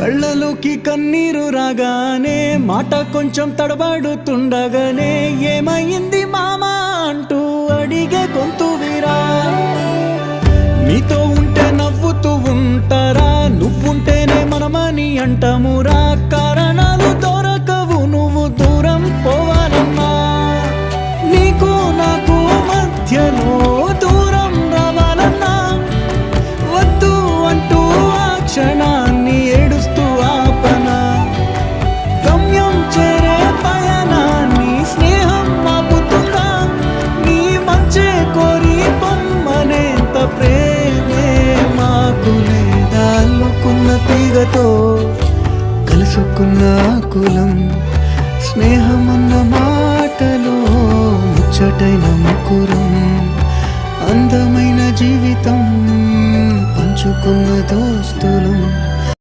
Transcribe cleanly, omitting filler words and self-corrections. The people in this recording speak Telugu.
కళ్ళలోకి కన్నీరు రాగానే మాట కొంచెం తడబడుతుండగానే ఏమైంది మామా అంటూ అడిగే గొంతు వీరా. నీతో ఉంటే నవ్వుతూ ఉంటారా, నువ్వుంటేనే మనమని అంటామురా. కారణాలు దొరకవు నువ్వు దూరం పోవాలన్నా, నీకు నాకు మధ్యలో దూరం రావాలన్నా. వద్దు అంటూ ఆ క్షణాన్ని ఏడుస్తూ ఆపనా. గమ్యం చేరే పయనాన్ని స్నేహం ఆపుతుందా. నీ మంచే కోరి పొమ్మనేంత ప్రేమే మాకు లేదా. అల్లుకున్న తీగతో కలుసుకున్న కులం, స్నేహమన్న మాటలో ముచ్చటైన ముకురం. అందమైన జీవితం పంచుకున్న దోస్తులం.